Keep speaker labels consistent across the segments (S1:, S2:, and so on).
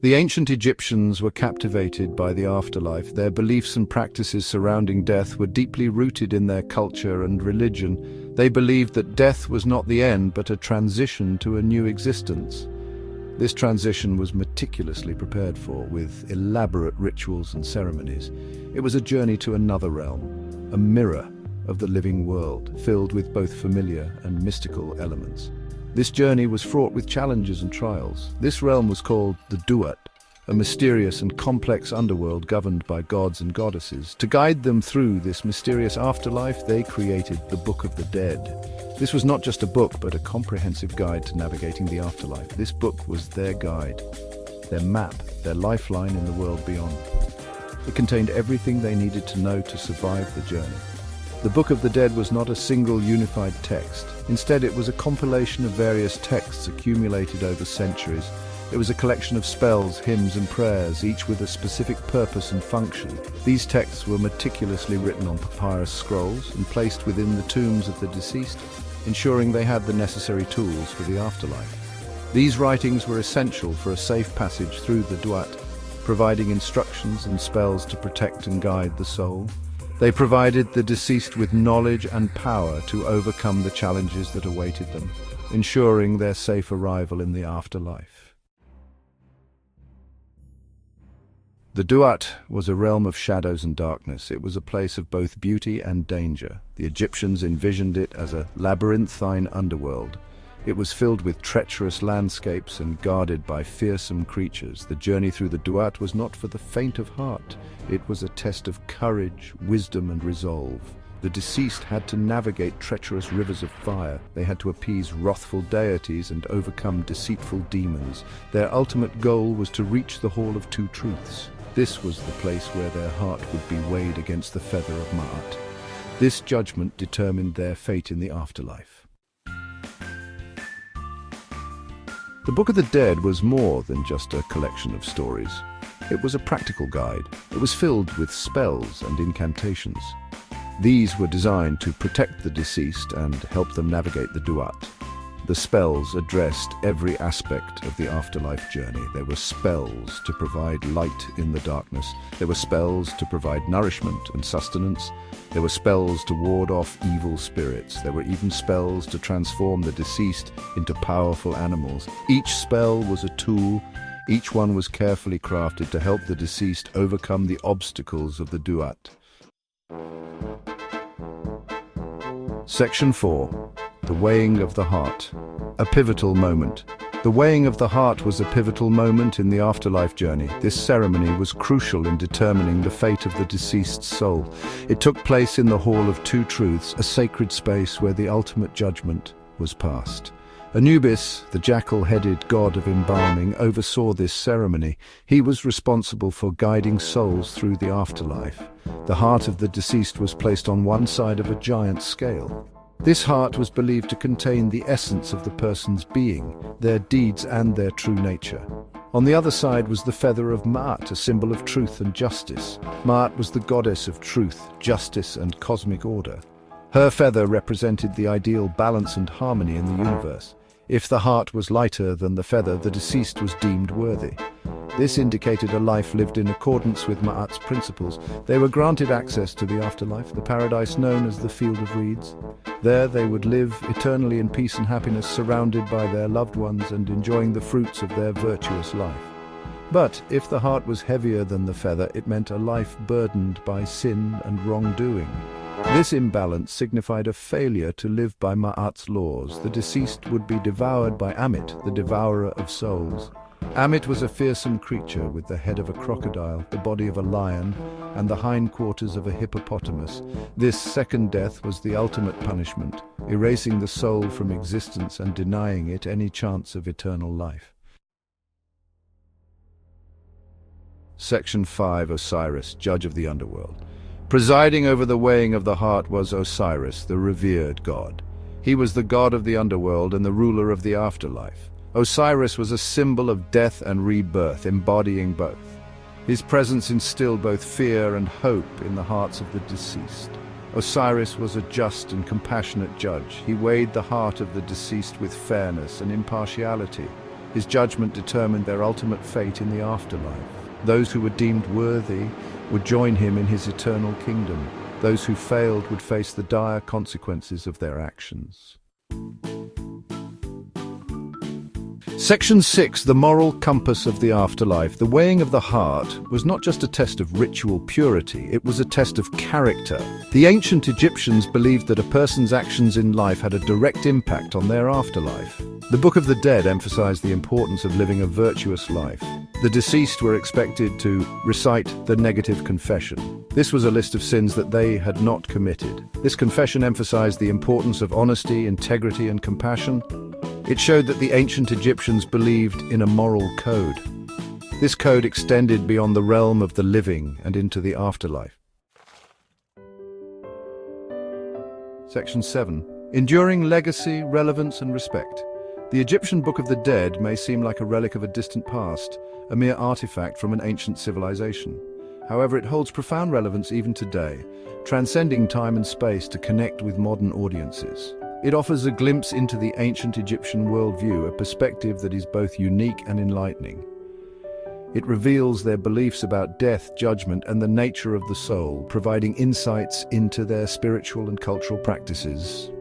S1: The ancient Egyptians were captivated by the afterlife. Their beliefs and practices surrounding death were deeply rooted in their culture and religion. They believed that death was not the end, but a transition to a new existence. This transition was meticulously prepared for, with elaborate rituals and ceremonies. It was a journey to another realm, a mirror of the living world, filled with both familiar and mystical elements. This journey was fraught with challenges and trials. This realm was called the Duat, a mysterious and complex underworld governed by gods and goddesses. To guide them through this mysterious afterlife, they created the Book of the Dead. This was not just a book, but a comprehensive guide to navigating the afterlife. This book was their guide, their map, their lifeline in the world beyond. It contained everything they needed to know to survive the journey. The Book of the Dead was not a single unified text. Instead, it was a compilation of various texts accumulated over centuries. It was a collection of spells, hymns, and prayers, each with a specific purpose and function. These texts were meticulously written on papyrus scrolls and placed within the tombs of the deceased, ensuring they had the necessary tools for the afterlife. These writings were essential for a safe passage through the Duat, providing instructions and spells to protect and guide the soul. They provided the deceased with knowledge and power to overcome the challenges that awaited them, ensuring their safe arrival in the afterlife. The Duat was a realm of shadows and darkness. It was a place of both beauty and danger. The Egyptians envisioned it as a labyrinthine underworld. It was filled with treacherous landscapes and guarded by fearsome creatures. The journey through the Duat was not for the faint of heart. It was a test of courage, wisdom, and resolve. The deceased had to navigate treacherous rivers of fire. They had to appease wrathful deities and overcome deceitful demons. Their ultimate goal was to reach the Hall of Two Truths. This was the place where their heart would be weighed against the feather of Ma'at. This judgment determined their fate in the afterlife. The Book of the Dead was more than just a collection of stories. It was a practical guide. It was filled with spells and incantations. These were designed to protect the deceased and help them navigate the Duat. The spells addressed every aspect of the afterlife journey. There were spells to provide light in the darkness. There were spells to provide nourishment and sustenance. There were spells to ward off evil spirits. There were even spells to transform the deceased into powerful animals. Each spell was a tool. Each one was carefully crafted to help the deceased overcome the obstacles of the Duat. Section 4. The Weighing of the Heart. A pivotal moment. The weighing of the heart was a pivotal moment in the afterlife journey. This ceremony was crucial in determining the fate of the deceased's soul. It took place in the Hall of Two Truths, a sacred space where the ultimate judgment was passed. Anubis, the jackal-headed god of embalming, oversaw this ceremony. He was responsible for guiding souls through the afterlife. The heart of the deceased was placed on one side of a giant scale. This heart was believed to contain the essence of the person's being, their deeds and their true nature. On the other side was the feather of Ma'at, a symbol of truth and justice. Ma'at was the goddess of truth, justice and cosmic order. Her feather represented the ideal balance and harmony in the universe. If the heart was lighter than the feather, the deceased was deemed worthy. This indicated a life lived in accordance with Ma'at's principles. They were granted access to the afterlife, the paradise known as the Field of Reeds. There they would live eternally in peace and happiness, surrounded by their loved ones and enjoying the fruits of their virtuous life. But if the heart was heavier than the feather, it meant a life burdened by sin and wrongdoing. This imbalance signified a failure to live by Ma'at's laws. The deceased would be devoured by Amit, the devourer of souls. Amit was a fearsome creature with the head of a crocodile, the body of a lion, and the hindquarters of a hippopotamus. This second death was the ultimate punishment, erasing the soul from existence and denying it any chance of eternal life. Section 5. Osiris, Judge of the Underworld. Presiding over the weighing of the heart was Osiris, the revered god. He was the god of the underworld and the ruler of the afterlife. Osiris was a symbol of death and rebirth, embodying both. His presence instilled both fear and hope in the hearts of the deceased. Osiris was a just and compassionate judge. He weighed the heart of the deceased with fairness and impartiality. His judgment determined their ultimate fate in the afterlife. Those who were deemed worthy would join him in his eternal kingdom. Those who failed would face the dire consequences of their actions. Section 6. The moral compass of the afterlife. The weighing of the heart was not just a test of ritual purity, it was a test of character. The ancient Egyptians believed that a person's actions in life had a direct impact on their afterlife. The Book of the Dead emphasized the importance of living a virtuous life. The deceased were expected to recite the negative confession. This was a list of sins that they had not committed. This confession emphasized the importance of honesty, integrity, and compassion. It showed that the ancient Egyptians believed in a moral code. This code extended beyond the realm of the living and into the afterlife. Section 7. Enduring legacy, relevance, and respect. The Egyptian Book of the Dead may seem like a relic of a distant past, a mere artifact from an ancient civilization. However, it holds profound relevance even today, transcending time and space to connect with modern audiences. It offers a glimpse into the ancient Egyptian worldview, a perspective that is both unique and enlightening. It reveals their beliefs about death, judgment, and the nature of the soul, providing insights into their spiritual and cultural practices.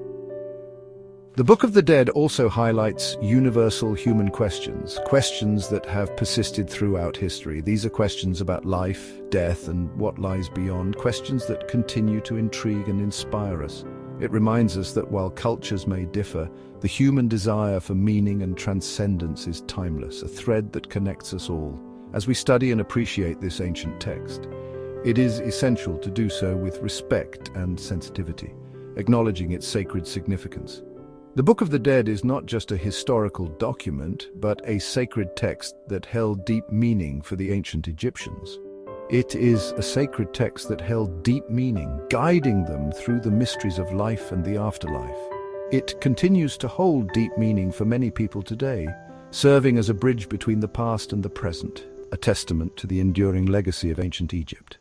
S1: The Book of the Dead also highlights universal human questions, questions that have persisted throughout history. These are questions about life, death, and what lies beyond, questions that continue to intrigue and inspire us. It reminds us that while cultures may differ, the human desire for meaning and transcendence is timeless, a thread that connects us all. As we study and appreciate this ancient text, it is essential to do so with respect and sensitivity, acknowledging its sacred significance. The Book of the Dead is not just a historical document, but a sacred text that held deep meaning for the ancient Egyptians. It is a sacred text that held deep meaning, guiding them through the mysteries of life and the afterlife. It continues to hold deep meaning for many people today, serving as a bridge between the past and the present, a testament to the enduring legacy of ancient Egypt.